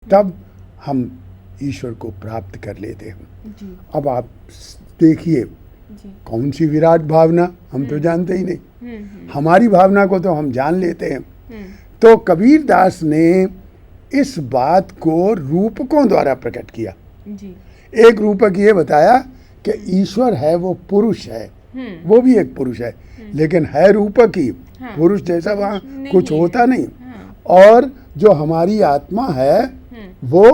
तब हम ईश्वर को प्राप्त कर लेते हैं। जी अब आप देखिए जी कौन सी विराट भावना, हम तो जानते ही नहीं, हमारी भावना को तो हम जान लेते हैं। तो कबीर दास ने इस बात को रूपकों द्वारा प्रकट किया। जी एक रूपक ये बताया कि ईश्वर है वो पुरुष है, वो भी एक पुरुष है, लेकिन है रूपक ही, हाँ, पुरुष जैसा वहाँ नहीं कुछ है। होता नहीं। हाँ, और जो हमारी आत्मा है वो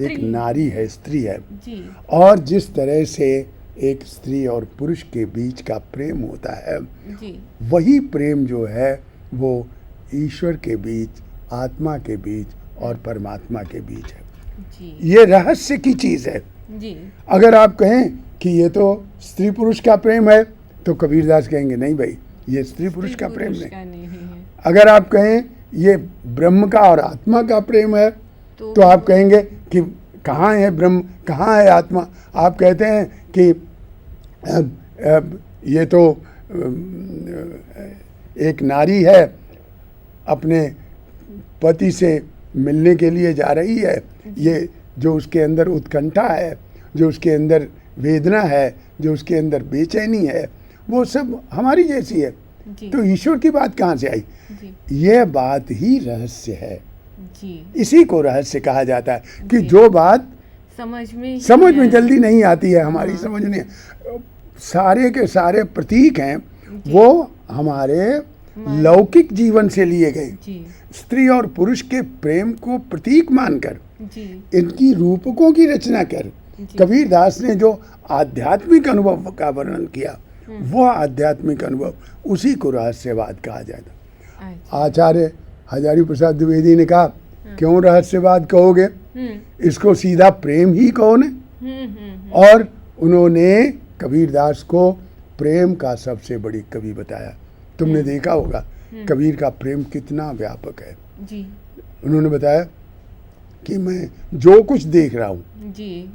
एक स्त्री। नारी है, स्त्री है। जी और जिस तरह से एक स्त्री और पुरुष के बीच का प्रेम होता है, जी वही प्रेम जो है वो ईश्वर के बीच, आत्मा के बीच और परमात्मा के बीच है। जी ये रहस्य की चीज़ है। जी अगर आप कहें कि ये तो स्त्री पुरुष का प्रेम है, तो कबीरदास कहेंगे नहीं भाई, ये स्त्री पुरुष का प्रेम पुरुष नहीं। का नहीं है। अगर आप कहें ये ब्रह्म का और आत्मा का प्रेम है, तो आप कहेंगे कि कहाँ है ब्रह्म, कहाँ है आत्मा। आप कहते हैं कि ये तो एक नारी है, अपने पति से मिलने के लिए जा रही है, ये जो उसके अंदर उत्कंठा है, जो उसके अंदर वेदना है, जो उसके अंदर बेचैनी है, वो सब हमारी जैसी है। जी तो ईश्वर की बात कहाँ से आई? जी यह बात ही रहस्य है। जी इसी को रहस्य कहा जाता है कि जी। जो बात समझ में समझ में जल्दी नहीं आती है, हमारी समझ नहीं, सारे के सारे प्रतीक हैं वो हमारे लौकिक जीवन से लिए गए। जी स्त्री और पुरुष के प्रेम को प्रतीक मानकर जी इनकी रूपकों की रचना कर जी। कबीर दास ने जो आध्यात्मिक अनुभव का वर्णन किया, वह आध्यात्मिक अनुभव, उसी को रहस्यवाद कहा जाता। अच्छा। आचार्य हजारी प्रसाद द्विवेदी ने कहा, क्यों रहस्यवाद कहोगे, इसको सीधा प्रेम ही कहो ने। और उन्होंने कबीर दास को प्रेम का सबसे बड़ी कवि बताया। तुमने देखा होगा कबीर का प्रेम कितना व्यापक है। जी उन्होंने बताया कि मैं जो कुछ देख रहा हूँ जी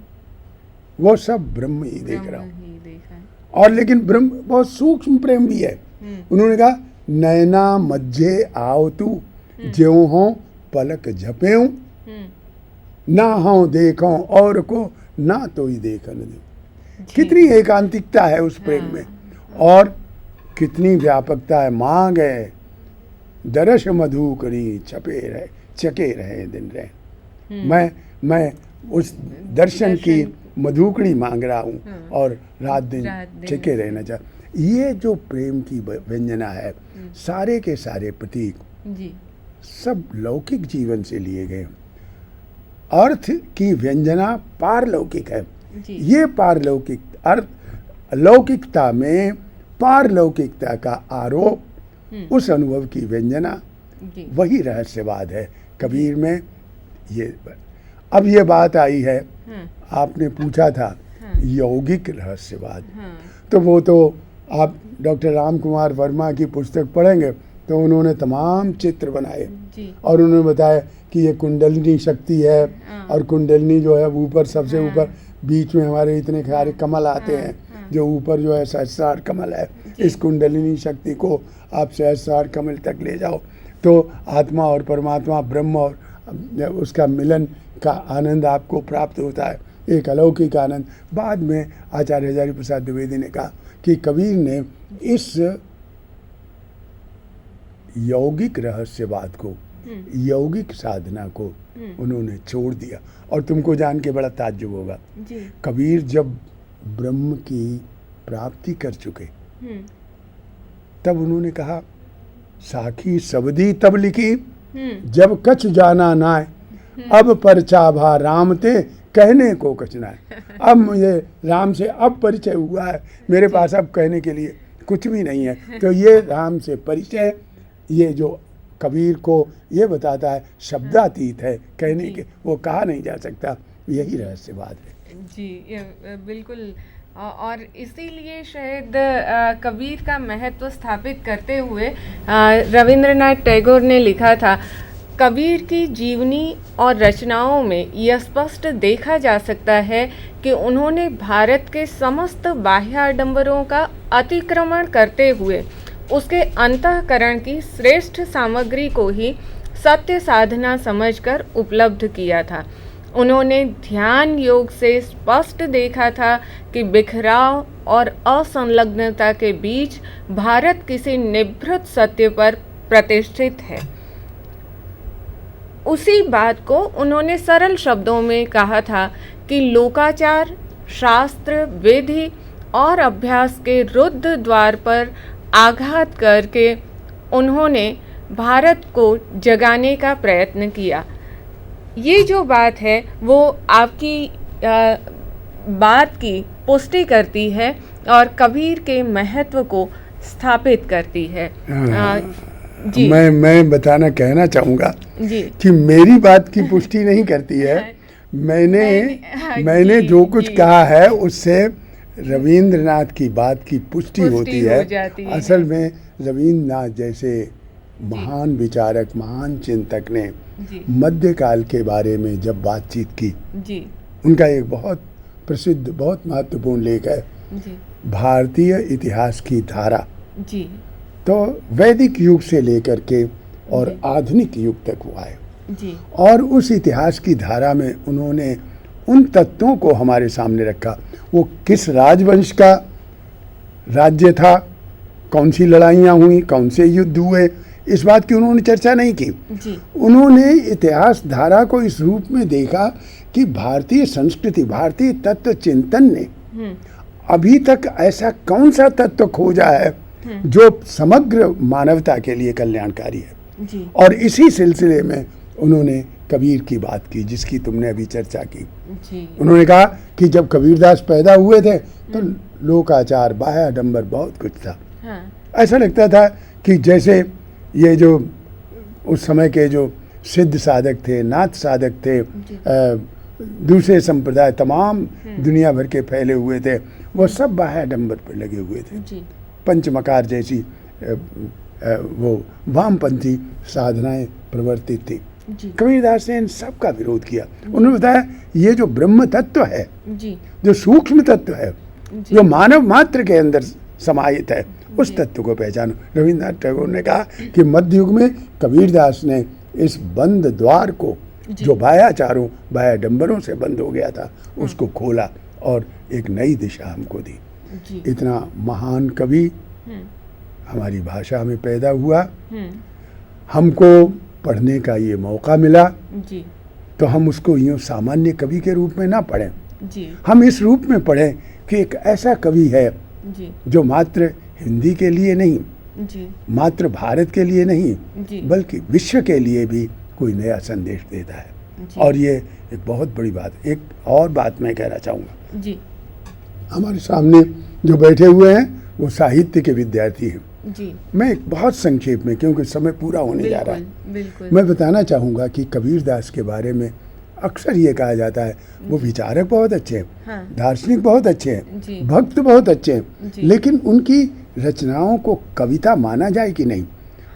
वो सब ब्रह्म ही देख रहा हूँ। ब्रह्म ही देखा है। और लेकिन ब्रह्म बहुत सूक्ष्म प्रेम भी है। उन्होंने कहा, नैना मध्य आओ तू, ज्यों हो पलक झपेऊं, ना हो देखो और को, ना तो ही देखन दे। कितनी एकांतिकता है उस प्रेम में, और कितनी व्यापकता है। मांग है दरस मधु करी, चके रहे दिन रहे। मैं उस दर्शन की मधुकड़ी मांग रहा हूँ और रात दिन चके रहना चाह। ये जो प्रेम की व्यंजना है, सारे के सारे प्रतीक जी सब लौकिक जीवन से लिए गए। अर्थ की व्यंजना पारलौकिक है। जी ये पारलौकिक अर्थ, लौकिकता में पारलौकिकता का आरोप, उस अनुभव की व्यंजना, जी वही रहस्यवाद है कबीर में। ये अब ये बात आई है, आपने पूछा था यौगिक रहस्यवाद, तो वो तो आप डॉक्टर राम कुमार वर्मा की पुस्तक पढ़ेंगे तो उन्होंने तमाम चित्र बनाए जी और उन्होंने बताया कि ये कुंडलिनी शक्ति है, और कुंडलिनी जो है ऊपर, सबसे ऊपर, बीच में हमारे इतने सारे कमल आते हैं, जो ऊपर जो है सहस्रार कमल है। इस कुंडलिनी शक्ति को आप सहस्रार कमल तक ले जाओ तो आत्मा और परमात्मा, ब्रह्म और उसका मिलन का आनंद आपको प्राप्त होता है, एक अलौकिक आनंद। बाद में आचार्य हजारी प्रसाद द्विवेदी ने कहा कि कबीर ने इस यौगिक रहस्यवाद को, यौगिक साधना को उन्होंने छोड़ दिया। और तुमको जान के बड़ा ताज्जुब होगा, जी कबीर जब ब्रह्म की प्राप्ति कर चुके, तब उन्होंने कहा, साखी सबदी तब लिखी, जब कछ जाना नाय, अब परचा भा राम ते, कहने को कछ नाय। अब मुझे राम से अब परिचय हुआ है, मेरे पास अब कहने के लिए कुछ भी नहीं है। तो ये राम से परिचय, ये जो कबीर को ये बताता है, शब्दातीत है, कहने के वो कहा नहीं जा सकता। यही रहस्यवाद है। जी बिल्कुल। और इसीलिए शायद कबीर का महत्व स्थापित करते हुए रविंद्रनाथ टैगोर ने लिखा था, कबीर की जीवनी और रचनाओं में यह स्पष्ट देखा जा सकता है कि उन्होंने भारत के समस्त बाह्य आडंबरों का अतिक्रमण करते हुए उसके अंतःकरण की श्रेष्ठ सामग्री को ही सत्य साधना समझकर उपलब्ध किया था। उन्होंने ध्यान योग से स्पष्ट देखा था कि बिखराव और असंलग्नता के बीच भारत किसी निभृत सत्य पर प्रतिष्ठित है। उसी बात को उन्होंने सरल शब्दों में कहा था कि लोकाचार, शास्त्र, विधि और अभ्यास के रुद्ध द्वार पर आघात करके उन्होंने भारत को जगाने का प्रयत्न किया। ये जो बात है वो आपकी बात की पुष्टि करती है और कबीर के महत्व को स्थापित करती है। जी मैं बताना कहना चाहूँगा जी कि मेरी बात की पुष्टि नहीं करती है। मैंने जो कुछ कहा है उससे रविंद्रनाथ की बात की पुष्टि होती है। असल में रविंद्रनाथ जैसे महान विचारक, महान चिंतक ने मध्यकाल के बारे में जब बातचीत की, उनका एक बहुत प्रसिद्ध, बहुत महत्वपूर्ण लेख है भारतीय इतिहास की धारा। तो वैदिक युग से लेकर के और आधुनिक युग तक हुआ है और उस इतिहास की धारा में उन्होंने उन तत्वों को हमारे सामने रखा। वो किस राजवंश का राज्य था, कौन सी लड़ाइयाँ हुई, कौन से युद्ध हुए, इस बात की उन्होंने चर्चा नहीं की। उन्होंने इतिहास धारा को इस रूप में देखा कि भारतीय संस्कृति, भारतीय तत्व चिंतन ने अभी तक ऐसा कौन सा तत्व खोजा है जो समग्र मानवता के लिए कल्याणकारी है। और इसी सिलसिले में उन्होंने कबीर की बात की जिसकी तुमने अभी चर्चा की। उन्होंने कहा कि जब कबीरदास पैदा हुए थे तो लोकाचार, बाह्याडंबर बहुत कुछ था। ऐसा लगता था कि जैसे ये जो उस समय के जो सिद्ध साधक थे, नाथ साधक थे, दूसरे संप्रदाय तमाम दुनिया भर के फैले हुए थे, वो सब बाह्याडंबर पर लगे हुए थे। पंचमकार जैसी वो वामपंथी साधनाएं प्रवर्तित थी। कबीरदास ने इन सब का विरोध किया। उन्होंने बताया ये जो ब्रह्म तत्व है, जो सूक्ष्म तत्व है, जो मानव मात्र के अंदर समाहित है, उस तत्व को पहचानो। रविंद्रनाथ टैगोर ने कहा कि मध्य युग में कबीरदास ने इस बंद द्वार को, जो बाह्याचारों, बाह्याडंबरों से बंद हो गया था, उसको खोला और एक नई दिशा हमको दी। इतना महान कवि हमारी भाषा में पैदा हुआ, हमको पढ़ने का ये मौका मिला, तो हम उसको यूँ सामान्य कवि के रूप में ना पढ़ें, हम इस रूप में पढ़ें कि एक ऐसा कवि है जो मात्र हिंदी के लिए नहीं, मात्र भारत के लिए नहीं, बल्कि विश्व के लिए भी कोई नया संदेश देता है। और ये एक बहुत बड़ी बात। एक और बात मैं कहना चाहूँगा, हमारे सामने जो बैठे हुए हैं वो साहित्य के विद्यार्थी हैं। मैं एक बहुत संक्षेप में, क्योंकि समय पूरा होने जा रहा है, मैं बताना चाहूँगा कि कबीरदास के बारे में अक्सर ये कहा जाता है वो विचारक बहुत अच्छे हैं, दार्शनिक बहुत अच्छे हैं, भक्त बहुत अच्छे हैं, लेकिन उनकी रचनाओं को कविता माना जाए कि नहीं।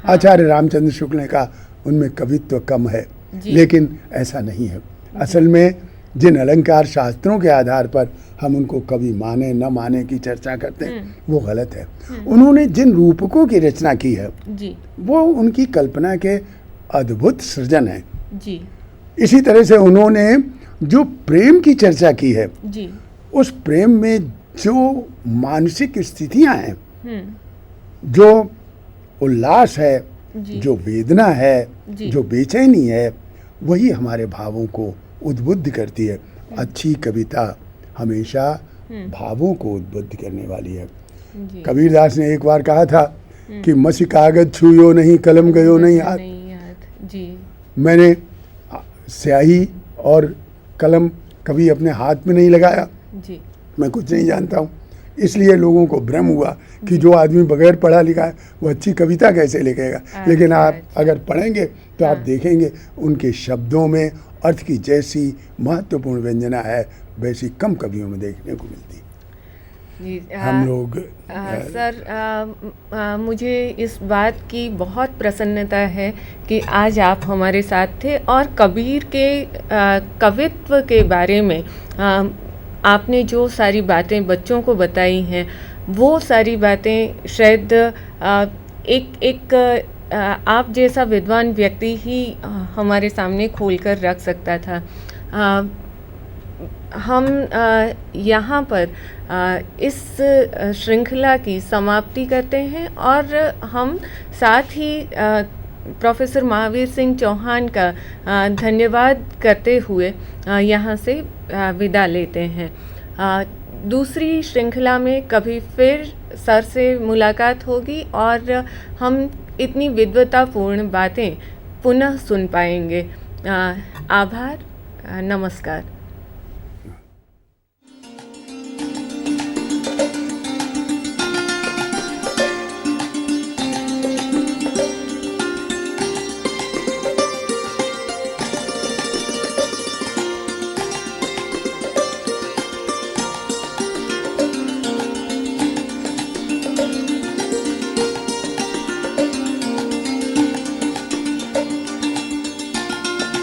आचार्य रामचंद्र शुक्ल ने कहा उनमें कवित्व कम है, लेकिन ऐसा नहीं है। असल में जिन अलंकार शास्त्रों के आधार पर हम उनको कवि माने न माने की चर्चा करते हैं, वो गलत है। उन्होंने जिन रूपकों की रचना की है वो उनकी कल्पना के अद्भुत सृजन है। इसी तरह से उन्होंने जो प्रेम की चर्चा की है, उस प्रेम में जो मानसिक स्थितियां हैं, जो उल्लास है, जो वेदना है, जो बेचैनी है, वही हमारे भावों को उद्बुद्ध करती है। अच्छी कविता हमेशा भावों को उद्बुद्ध करने वाली है। कबीरदास ने एक बार कहा था कि मसी कागज छुयो नहीं, कलम गयो नहीं हाथ। मैंने स्याही और कलम कभी अपने हाथ में नहीं लगाया, मैं कुछ नहीं जानता हूँ, इसलिए लोगों को भ्रम हुआ कि जो आदमी बगैर पढ़ा लिखा है वो अच्छी कविता कैसे लिखेगा। लेकिन आप अगर पढ़ेंगे तो आप देखेंगे उनके शब्दों में अर्थ की जैसी महत्वपूर्ण व्यंजना है वैसी कम कवियों में देखने को मिलती। हम लोग सर, मुझे इस बात की बहुत प्रसन्नता है कि आज आप हमारे साथ थे और कबीर के कवित्व के बारे में आपने जो सारी बातें बच्चों को बताई हैं, वो सारी बातें शायद एक आप जैसा विद्वान व्यक्ति ही हमारे सामने खोलकर रख सकता था। हम यहाँ पर इस श्रृंखला की समाप्ति करते हैं और हम साथ ही प्रोफेसर महावीर सिंह चौहान का धन्यवाद करते हुए यहाँ से विदा लेते हैं। दूसरी श्रृंखला में कभी फिर सर से मुलाकात होगी और हम इतनी विद्वतापूर्ण बातें पुनः सुन पाएंगे। आभार, नमस्कार।